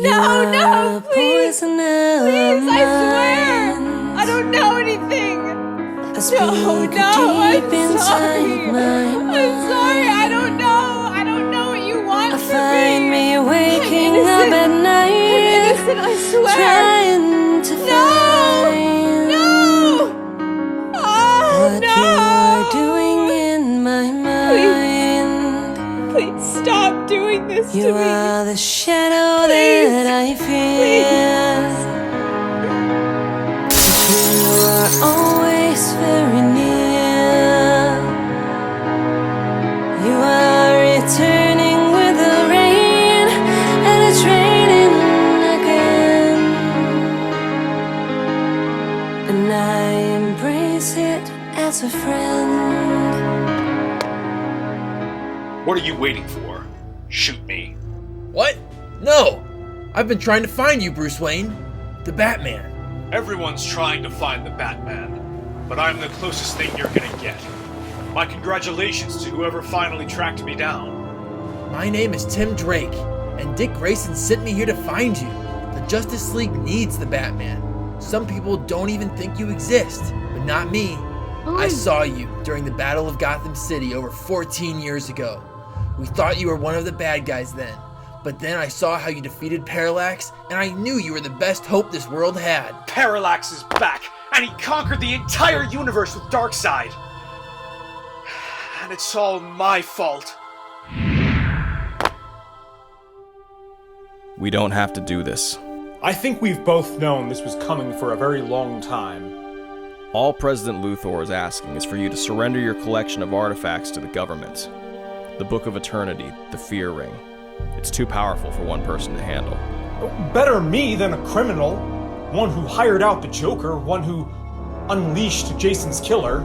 No, please! Please, I swear! I don't know anything! No, I'm sorry! I'm sorry, I don't know what you want from me! Waking up at night, I'm innocent, I swear! trying to find what you are doing in my mind. Please stop doing this to me! You are the shadow that I fear. You are always very near. You are returning with the rain, and it's raining again. And I embrace it as a friend. What are you waiting for? Shoot me. What? No! I've been trying to find you, Bruce Wayne. The Batman. Everyone's trying to find the Batman, but I'm the closest thing you're gonna get. My congratulations to whoever finally tracked me down. My name is Tim Drake, and Dick Grayson sent me here to find you. The Justice League needs the Batman. Some people don't even think you exist, but not me. I saw you during the Battle of Gotham City over 14 years ago. We thought you were one of the bad guys then, but then I saw how you defeated Parallax, and I knew you were the best hope this world had. Parallax is back, and he conquered the entire universe with Darkseid. And it's all my fault. We don't have to do this. I think we've both known this was coming for a very long time. All President Luthor is asking is for you to surrender your collection of artifacts to the government. The Book of Eternity, the Fear Ring. It's too powerful for one person to handle. Better me than a criminal. One who hired out the Joker, one who unleashed Jason's killer.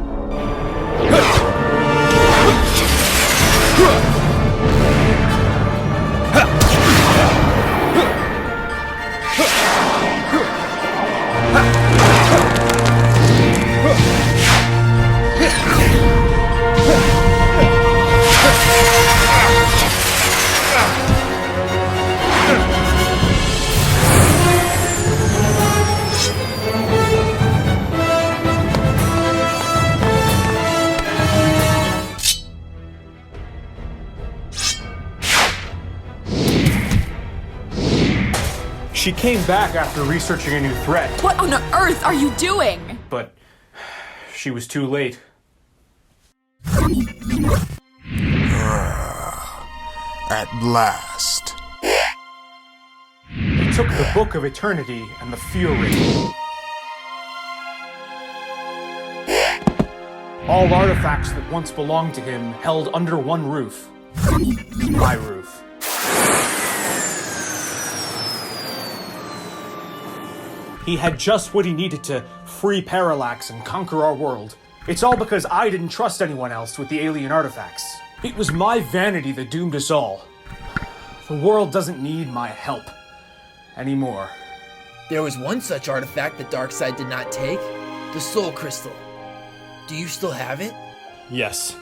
She came back after researching a new threat. What on earth are you doing? But she was too late. At last. He took the Book of Eternity and the Fear Ring. All artifacts that once belonged to him held under one roof. My roof. He had just what he needed to free Parallax and conquer our world. It's all because I didn't trust anyone else with the alien artifacts. It was my vanity that doomed us all. The world doesn't need my help anymore. There was one such artifact that Darkseid did not take, the Soul Crystal. Do you still have it? Yes.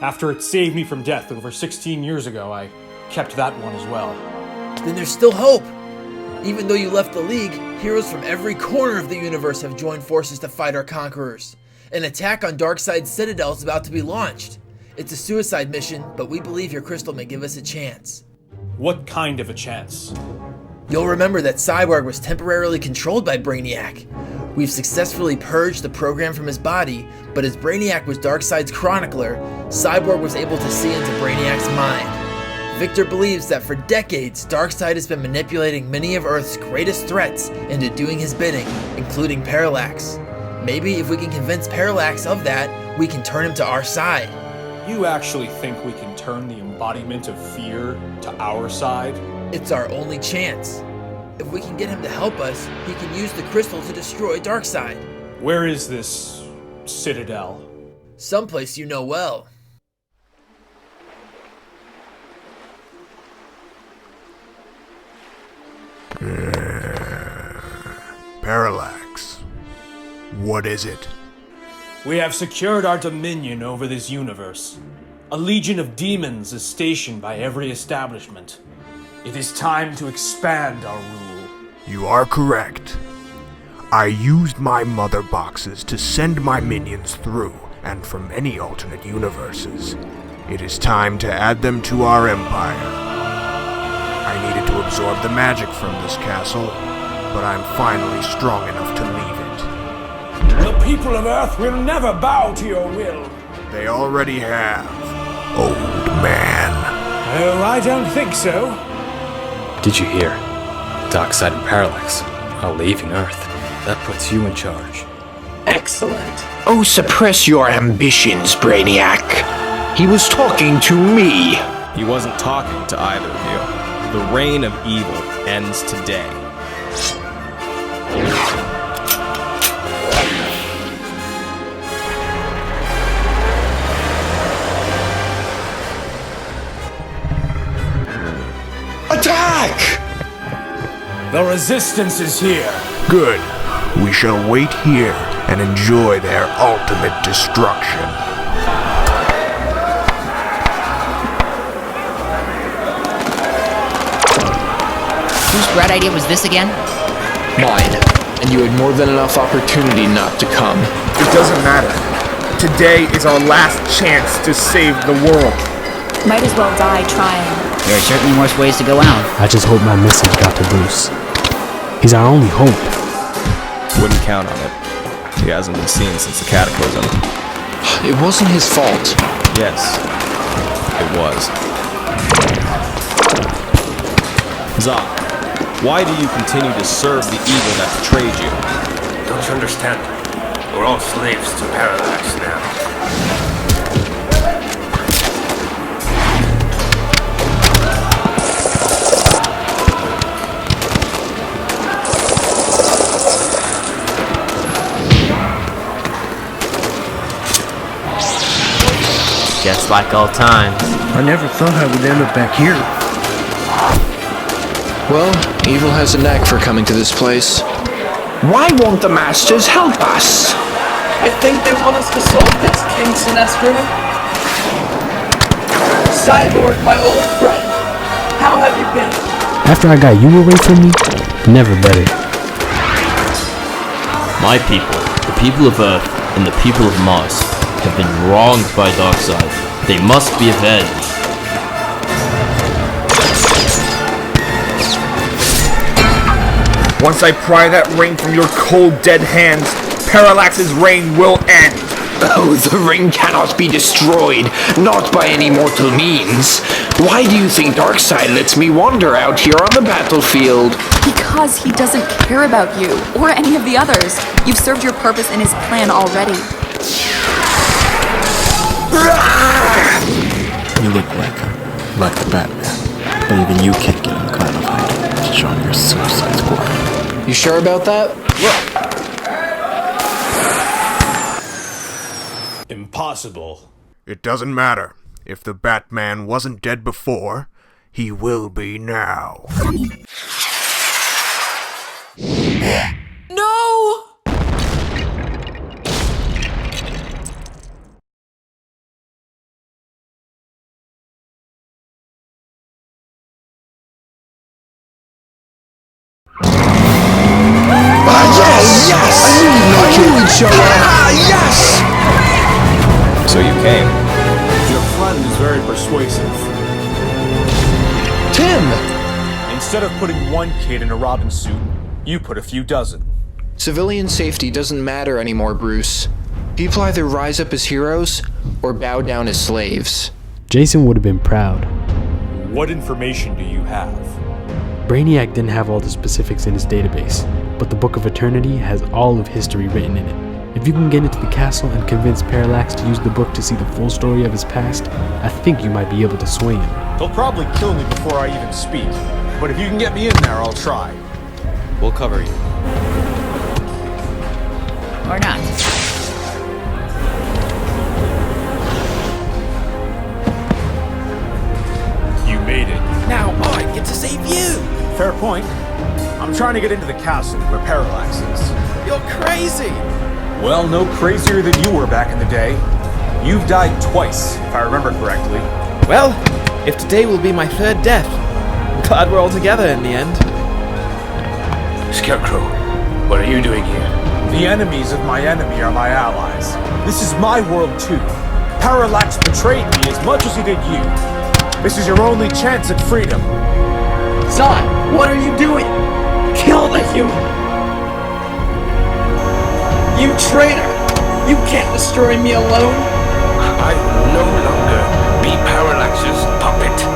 After it saved me from death over 16 years ago, I kept that one as well. Then there's still hope. Even though you left the League, heroes from every corner of the universe have joined forces to fight our conquerors. An attack on Darkseid's Citadel is about to be launched. It's a suicide mission, but we believe your crystal may give us a chance. What kind of a chance? You'll remember that Cyborg was temporarily controlled by Brainiac. We've successfully purged the program from his body, but as Brainiac was Darkseid's chronicler, Cyborg was able to see into Brainiac's mind. Victor believes that for decades, Darkseid has been manipulating many of Earth's greatest threats into doing his bidding, including Parallax. Maybe if we can convince Parallax of that, we can turn him to our side. You actually think we can turn the embodiment of fear to our side? It's our only chance. If we can get him to help us, he can use the crystal to destroy Darkseid. Where is this Citadel? Someplace you know well. Parallax. What is it? We have secured our dominion over this universe. A legion of demons is stationed by every establishment. It is time to expand our rule. You are correct. I used my mother boxes to send my minions through and from many alternate universes. It is time to add them to our empire. I needed to absorb the magic from this castle, but I'm finally strong enough to leave it. The people of Earth will never bow to your will. They already have, old man. Oh, I don't think so. Did you hear? Darkseid and Parallax are leaving Earth. That puts you in charge. Excellent. Oh, suppress your ambitions, Brainiac. He was talking to me. He wasn't talking to either of you. The reign of evil ends today. Attack! The resistance is here. Good. We shall wait here and enjoy their ultimate destruction. Whose bright idea was this again? Mine. And you had more than enough opportunity not to come. It doesn't matter. Today is our last chance to save the world. Might as well die trying. There are certainly worse ways to go out. I just hope my message got to Bruce. He's our only hope. Wouldn't count on it. He hasn't been seen since the cataclysm. It wasn't his fault. Yes, it was. Zok, why do you continue to serve the evil that betrayed you? Don't you understand? We're all slaves to Parallax now. Just like all time. I never thought I would end up back here. Well, evil has a knack for coming to this place. Why won't the Masters help us? I think they want us to solve this, King Sinestro. Cyborg, my old friend. How have you been? After I got you away from me, never better. My people, the people of Earth, and the people of Mars have been wronged by Darkseid. They must be avenged. Once I pry that ring from your cold, dead hands, Parallax's reign will end. Oh, the ring cannot be destroyed, not by any mortal means. Why do you think Darkseid lets me wander out here on the battlefield? Because he doesn't care about you, or any of the others. You've served your purpose in his plan already. You look like the Batman, but even you can't get him kind of height to join your Suicide Squad. You sure about that? Impossible. It doesn't matter. If the Batman wasn't dead before, he will be now. No! Yes! I knew we'd show up! Yes! So you came. Your friend is very persuasive. Tim! Instead of putting one kid in a Robin suit, you put a few dozen. Civilian safety doesn't matter anymore, Bruce. People either rise up as heroes or bow down as slaves. Jason would have been proud. What information do you have? Brainiac didn't have all the specifics in his database, but the Book of Eternity has all of history written in it. If you can get into the castle and convince Parallax to use the book to see the full story of his past, I think you might be able to sway him. He'll probably kill me before I even speak, but if you can get me in there, I'll try. We'll cover you. Or not. You made it. Now I get to save you! Fair point. I'm trying to get into the castle where Parallax is. You're crazy! Well, no crazier than you were back in the day. You've died twice, if I remember correctly. Well, if today will be my third death, Glad we're all together in the end. Scarecrow, what are you doing here? The enemies of my enemy are my allies. This is my world too. Parallax betrayed me as much as he did you. This is your only chance at freedom. Son, what are you doing? Kill the human! You traitor! You can't destroy me alone! I will no longer be Parallax's puppet.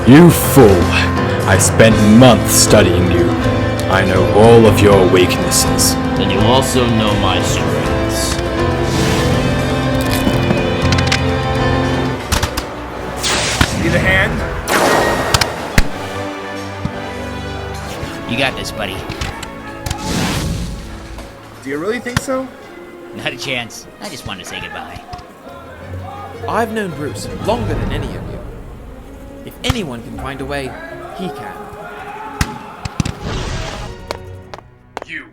You fool! I spent months studying you. I know all of your weaknesses. Then you also know my strengths. See the hand? You got this, buddy. Do you really think so? Not a chance. I just wanted to say goodbye. I've known Bruce longer than any of you. If anyone can find a way, he can. You!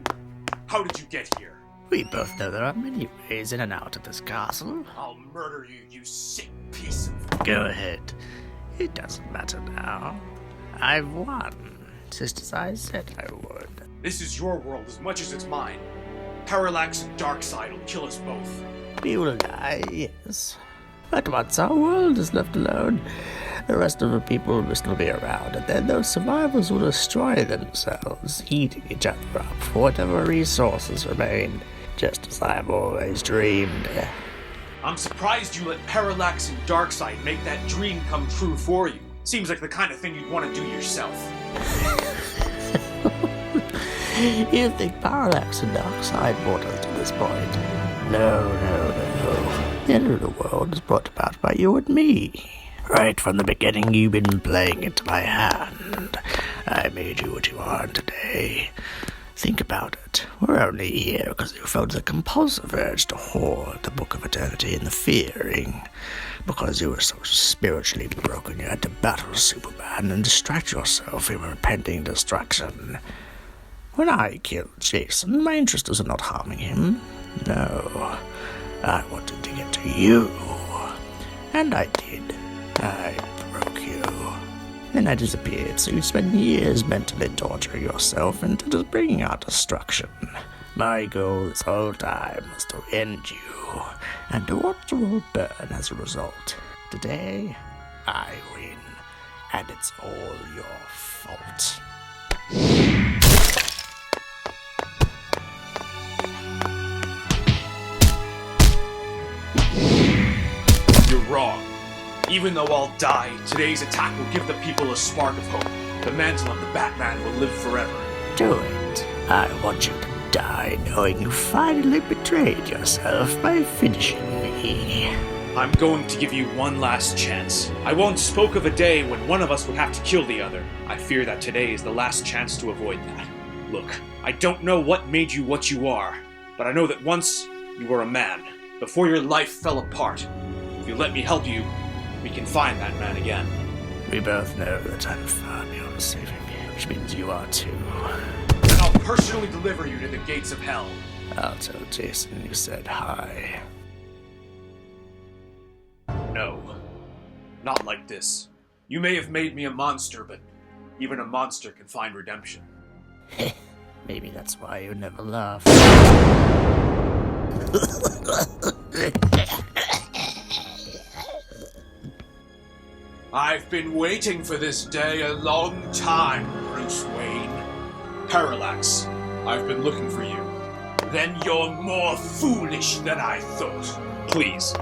How did you get here? We both know there are many ways in and out of this castle. I'll murder you, you sick piece of... Go ahead. It doesn't matter now. I've won, just as I said I would. This is your world as much as it's mine. Parallax and Darkseid will kill us both. We will die, yes. But once our world is left alone, the rest of the people will still be around, and then those survivors will destroy themselves, eating each other up for whatever resources remain, just as I've always dreamed. I'm surprised you let Parallax and Darkseid make that dream come true for you. Seems like the kind of thing you'd want to do yourself. You think Parallax and Darkseid brought us to this point? No. The end of the world is brought about by you and me. Right from the beginning, you've been playing into my hand. I made you what you are today. Think about it. We're only here because you felt the compulsive urge to hoard the Book of Eternity in the Fearing. Because you were so spiritually broken, you had to battle Superman and distract yourself from impending destruction. When I killed Jason, my interest was in not harming him. No, I wanted to get to you. And I did. I broke you. Then I disappeared, so you spent years mentally torturing yourself into just bringing out destruction. My goal this whole time was to end you, and to watch the world burn as a result. Today, I win, and it's all your fault. You're wrong. Even though I'll die, today's attack will give the people a spark of hope. The mantle of the Batman will live forever. Do it. I want you to die knowing you finally betrayed yourself by finishing me. I'm going to give you one last chance. I once spoke of a day when one of us would have to kill the other. I fear that today is the last chance to avoid that. Look, I don't know what made you what you are, but I know that once you were a man, before your life fell apart. If you let me help you, we can find that man again. We both know that I'm far beyond saving you, which means you are too. Then I'll personally deliver you to the gates of hell. I'll tell Jason you said hi. No. Not like this. You may have made me a monster, but even a monster can find redemption. Maybe that's why you never laugh. I've been waiting for this day a long time, Bruce Wayne. Parallax, I've been looking for you. Then you're more foolish than I thought. Please,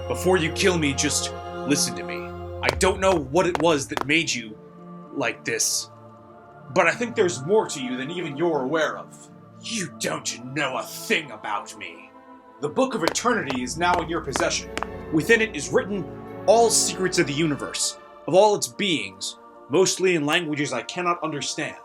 before you kill me, just listen to me. I don't know what it was that made you like this, but I think there's more to you than even you're aware of. You don't know a thing about me. The Book of Eternity is now in your possession. Within it is written all secrets of the universe, of all its beings, mostly in languages I cannot understand.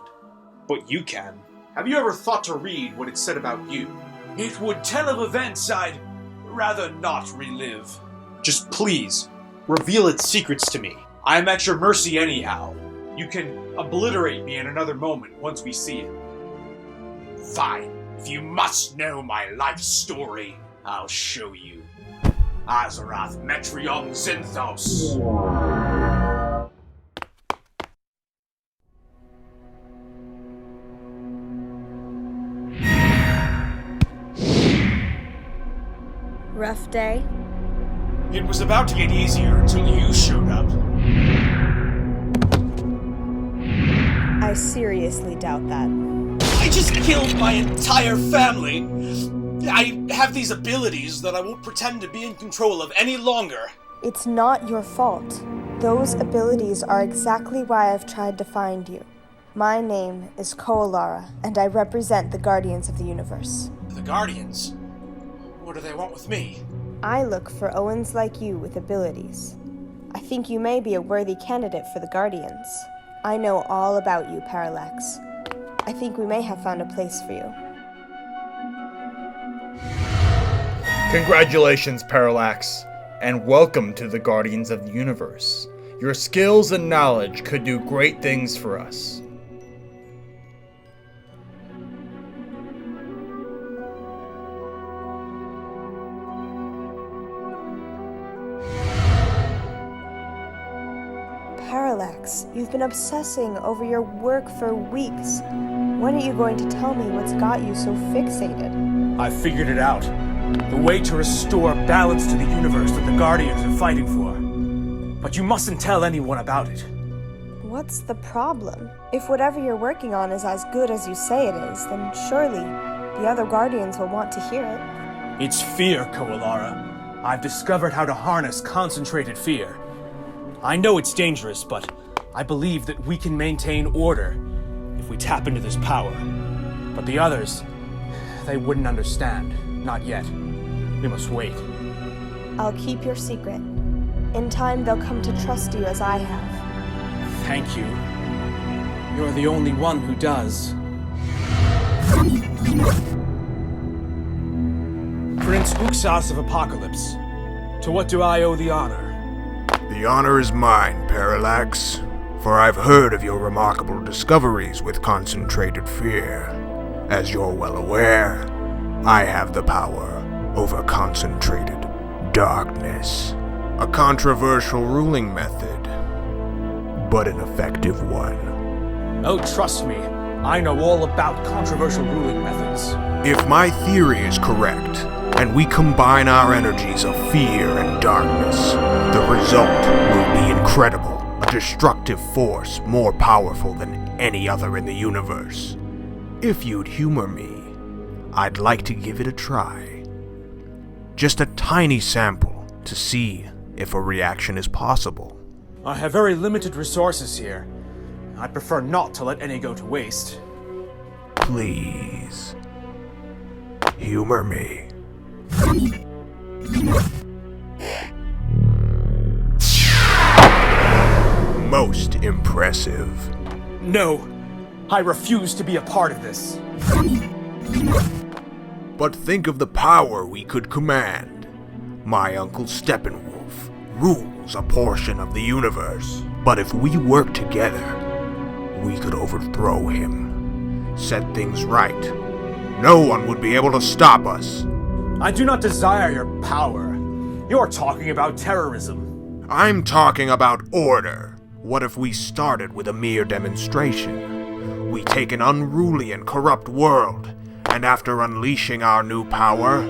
But you can. Have you ever thought to read what it said about you? It would tell of events I'd rather not relive. Just please, reveal its secrets to me. I am at your mercy anyhow. You can obliterate me in another moment once we see it. Fine. If you must know my life story, I'll show you. Azeroth Metrion Zinthos. Rough day? It was about to get easier until you showed up. I seriously doubt that. I just killed my entire family. I have these abilities that I won't pretend to be in control of any longer. It's not your fault. Those abilities are exactly why I've tried to find you. My name is Koalara, and I represent the Guardians of the Universe. The Guardians? What do they want with me? I look for Owens like you with abilities. I think you may be a worthy candidate for the Guardians. I know all about you, Parallax. I think we may have found a place for you. Congratulations, Parallax, and welcome to the Guardians of the Universe. Your skills and knowledge could do great things for us. Parallax, you've been obsessing over your work for weeks. When are you going to tell me what's got you so fixated? I figured it out. The way to restore balance to the universe that the Guardians are fighting for. But you mustn't tell anyone about it. What's the problem? If whatever you're working on is as good as you say it is, then surely the other Guardians will want to hear it. It's fear, Koalara. I've discovered how to harness concentrated fear. I know it's dangerous, but I believe that we can maintain order if we tap into this power. But the others, they wouldn't understand. Not yet. We must wait. I'll keep your secret. In time, they'll come to trust you as I have. Thank you. You're the only one who does. Prince Uxas of Apocalypse, to what do I owe the honor? The honor is mine, Parallax, for I've heard of your remarkable discoveries with concentrated fear. As you're well aware, I have the power over concentrated darkness. A controversial ruling method, but an effective one. Oh, trust me, I know all about controversial ruling methods. If my theory is correct, and we combine our energies of fear and darkness, the result will be incredible. A destructive force more powerful than any other in the universe. If you'd humor me, I'd like to give it a try. Just a tiny sample to see if a reaction is possible. I have very limited resources here. I'd prefer not to let any go to waste. Please, humor me. Most impressive. No, I refuse to be a part of this. But think of the power we could command. My Uncle Steppenwolf rules a portion of the universe. But if we work together, we could overthrow him. Set things right. No one would be able to stop us. I do not desire your power. You're talking about terrorism. I'm talking about order. What if we started with a mere demonstration? We take an unruly and corrupt world, and after unleashing our new power,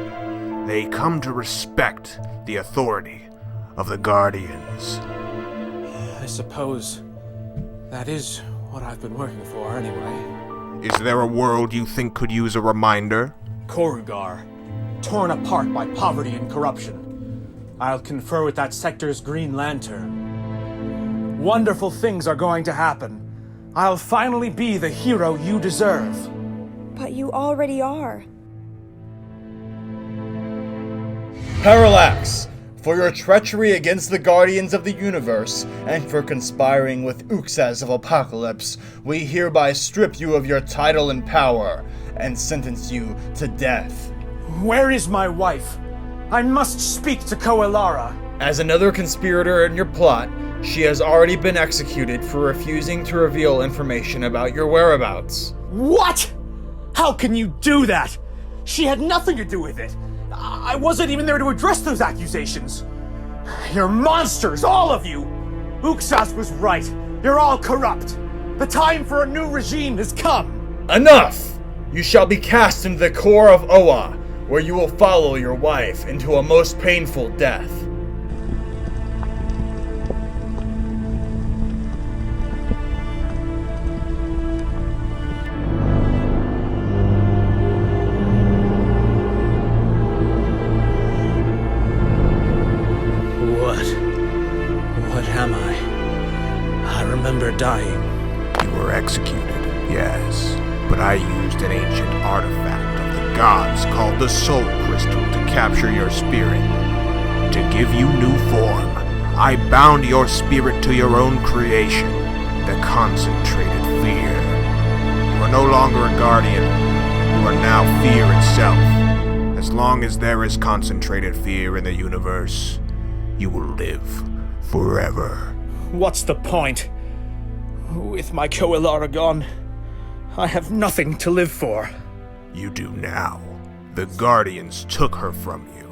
they come to respect the authority of the Guardians. I suppose that is what I've been working for anyway. Is there a world you think could use a reminder? Korugar, torn apart by poverty and corruption. I'll confer with that sector's Green Lantern. Wonderful things are going to happen. I'll finally be the hero you deserve. But you already are. Parallax, For your treachery against the Guardians of the Universe, and for conspiring with Uxas of Apocalypse, we hereby strip you of your title and power, and sentence you to death. Where is my wife? I must speak to Koalara. As another conspirator in your plot, she has already been executed for refusing to reveal information about your whereabouts. What? How can you do that? She had nothing to do with it. I wasn't even there to address those accusations. You're monsters, all of you! Uxas was right. You're all corrupt. The time for a new regime has come. Enough! You shall be cast into the core of Oa, where you will follow your wife into a most painful death. What am I? I remember dying. You were executed, yes, but I used an ancient artifact of the gods called the Soul Crystal to capture your spirit. To give you new form, I bound your spirit to your own creation, the concentrated fear. You are no longer a guardian, you are now fear itself. As long as there is concentrated fear in the universe, you will live forever. What's the point? With my Koalara gone, I have nothing to live for. You do now. The Guardians took her from you.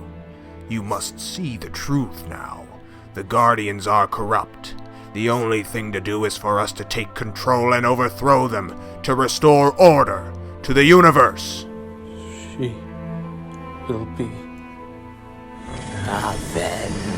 You must see the truth now. The Guardians are corrupt. The only thing to do is for us to take control and overthrow them, to restore order to the universe. She will be avenged.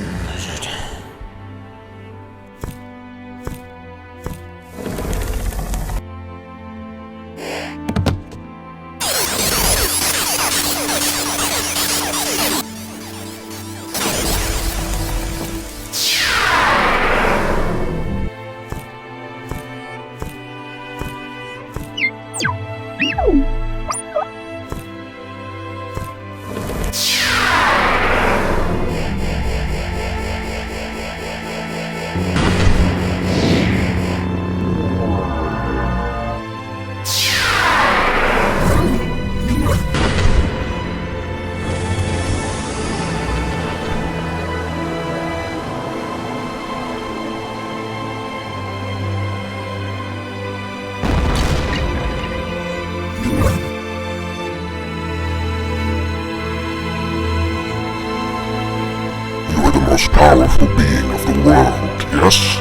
Most powerful being of the world, yes?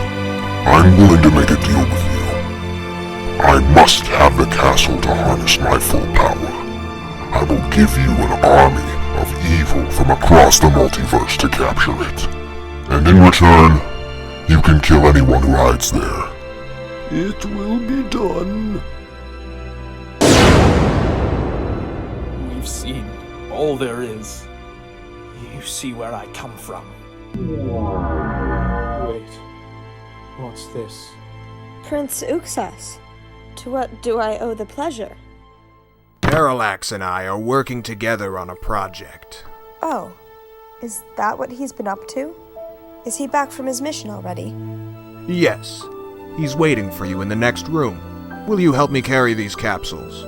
I'm willing to make a deal with you. I must have the castle to harness my full power. I will give you an army of evil from across the multiverse to capture it. And in return, you can kill anyone who hides there. It will be done. We've seen all there is. You see where I come from. Wait, what's this? Prince Uxas, to what do I owe the pleasure? Parallax and I are working together on a project. Oh, is that what he's been up to? Is he back from his mission already? Yes, he's waiting for you in the next room. Will you help me carry these capsules?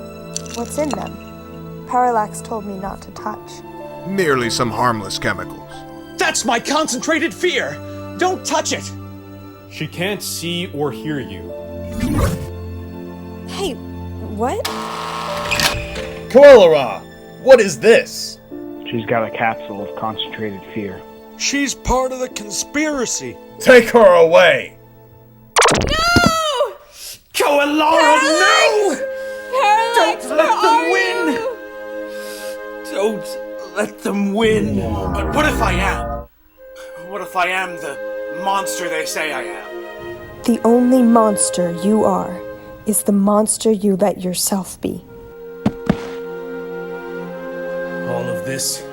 What's in them? Parallax told me not to touch. Merely some harmless chemicals. That's my concentrated fear! Don't touch it! She can't see or hear you. Hey, what? Koalara! What is this? She's got a capsule of concentrated fear. She's part of the conspiracy. Take her away! No! Koalara, no! Parallax, Don't let them win! Don't let them win! But what if I am? What if I am the monster they say I am? The only monster you are is the monster you let yourself be. All of this,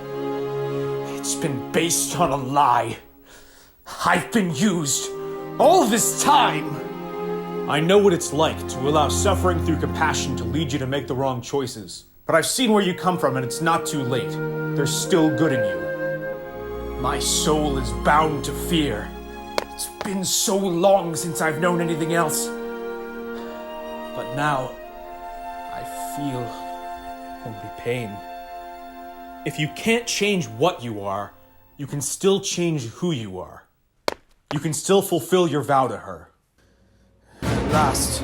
it's been based on a lie. I've been used all this time. I know what it's like to allow suffering through compassion to lead you to make the wrong choices. But I've seen where you come from and it's not too late. There's still good in you. My soul is bound to fear. It's been so long since I've known anything else. But now, I feel only pain. If you can't change what you are, you can still change who you are. You can still fulfill your vow to her. At last,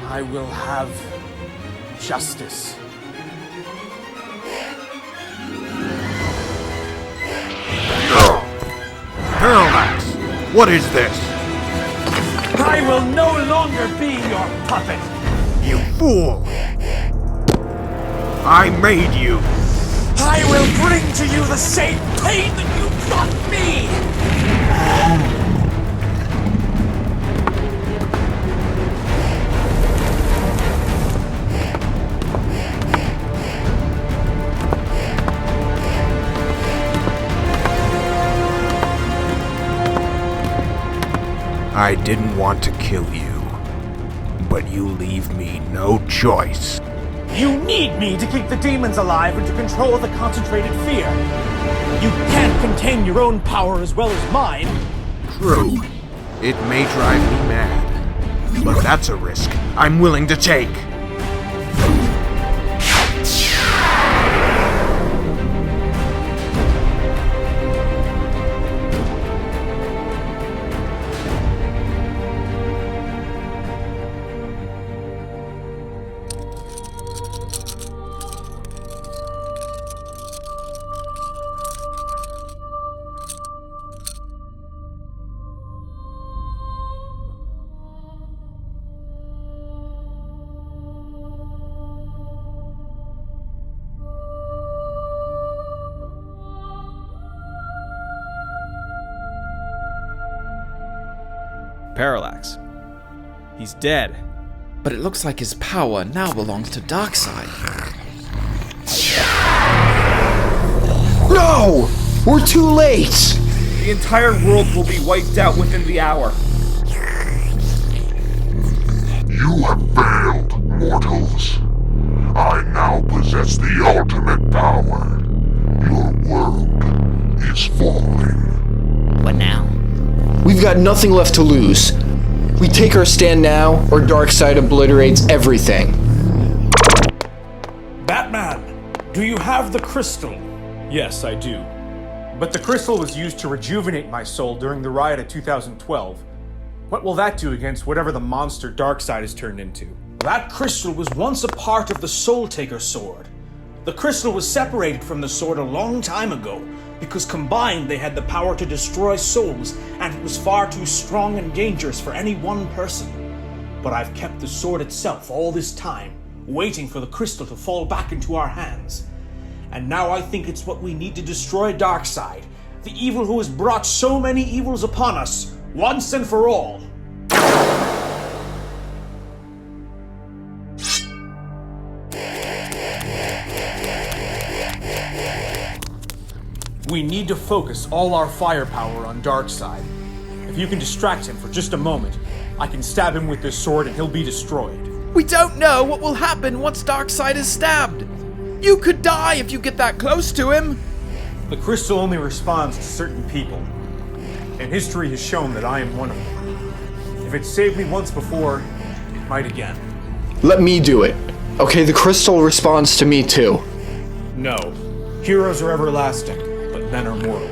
I will have justice. Parallax, what is this? I will no longer be your puppet! You fool! I made you! I will bring to you the same pain that you brought me! I didn't want to kill you, but you leave me no choice. You need me to keep the demons alive and to control the concentrated fear. You can't contain your own power as well as mine. True. It may drive me mad, but that's a risk I'm willing to take. Parallax. He's dead. But it looks like his power now belongs to Darkseid. No! We're too late! The entire world will be wiped out within the hour. You have failed, mortals. I now possess the ultimate power. Your world is falling. What now? We've got nothing left to lose. We take our stand now, or Darkseid obliterates everything. Batman, do you have the crystal? Yes, I do. But the crystal was used to rejuvenate my soul during the riot of 2012. What will that do against whatever the monster Darkseid has turned into? That crystal was once a part of the Soul Taker sword. The crystal was separated from the sword a long time ago, because combined they had the power to destroy souls, and it was far too strong and dangerous for any one person. But I've kept the sword itself all this time, waiting for the crystal to fall back into our hands. And now I think it's what we need to destroy Darkseid, the evil who has brought so many evils upon us, once and for all. We need to focus all our firepower on Darkseid. If you can distract him for just a moment, I can stab him with this sword and he'll be destroyed. We don't know what will happen once Darkseid is stabbed. You could die if you get that close to him. The crystal only responds to certain people, and history has shown that I am one of them. If it saved me once before, it might again. Let me do it. Okay, the crystal responds to me too. No. Heroes are everlasting, but men are mortal.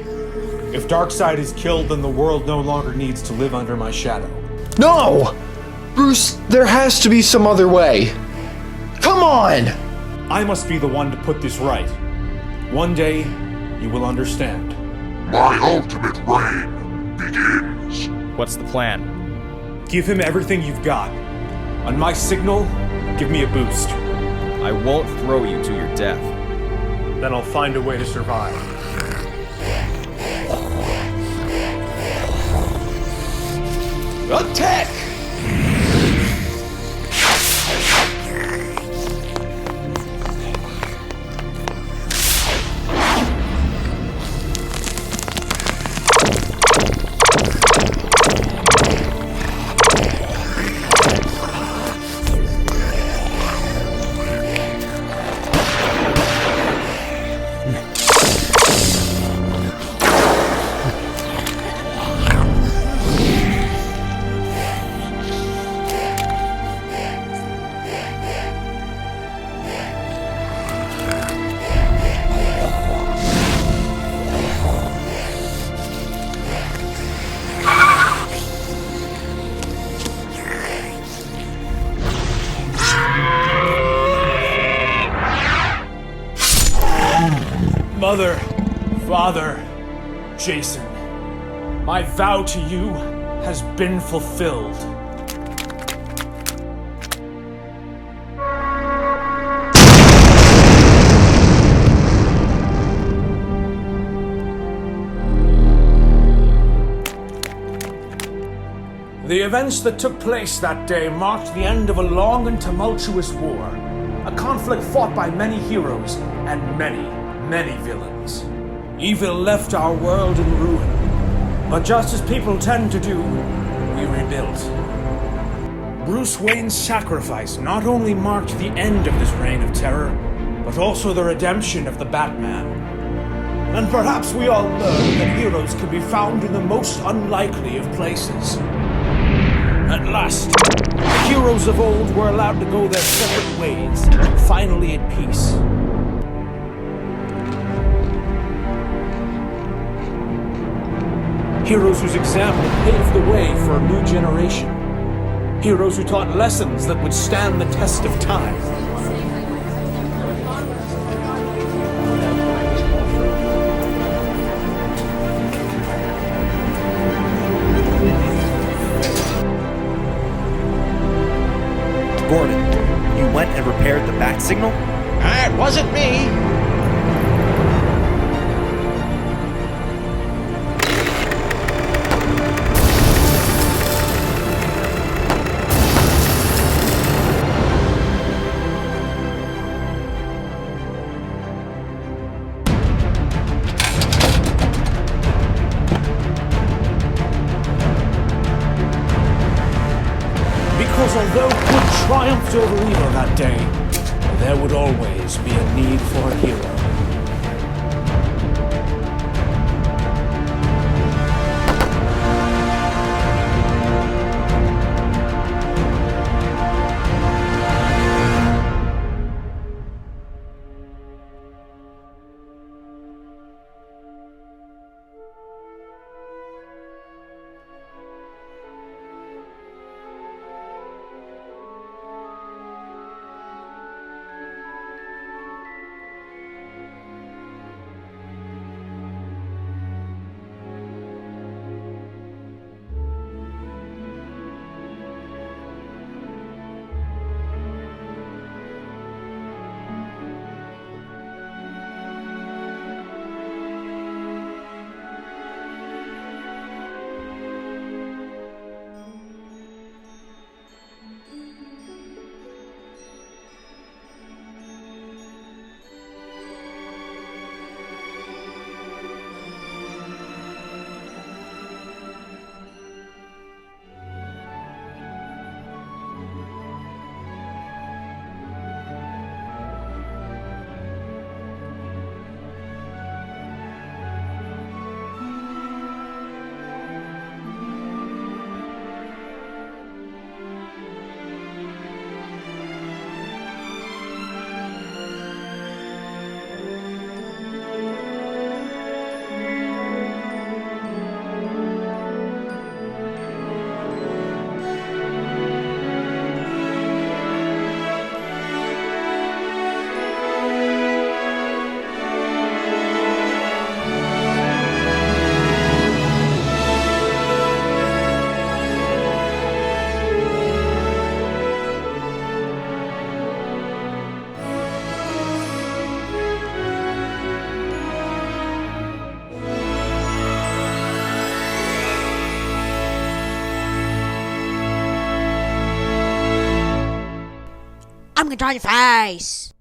If Darkseid is killed, then the world no longer needs to live under my shadow. No! Bruce, there has to be some other way. Come on! I must be the one to put this right. One day, you will understand. My ultimate reign begins. What's the plan? Give him everything you've got. On my signal, give me a boost. I won't throw you to your death. Then I'll find a way to survive. Attack! Mother, Father, Jason, my vow to you has been fulfilled. The events that took place that day marked the end of a long and tumultuous war, a conflict fought by many heroes and many, many villains. Evil left our world in ruin, but just as people tend to do, we rebuilt. Bruce Wayne's sacrifice not only marked the end of this reign of terror, but also the redemption of the Batman. And perhaps we all learned that heroes can be found in the most unlikely of places. At last, the heroes of old were allowed to go their separate ways, finally at peace. Heroes whose example paved the way for a new generation. Heroes who taught lessons that would stand the test of time. Gordon, you went and repaired the bat signal? It wasn't me. Because although good triumphed over evil that day, there would always be a need for a hero. I'm gonna try your face.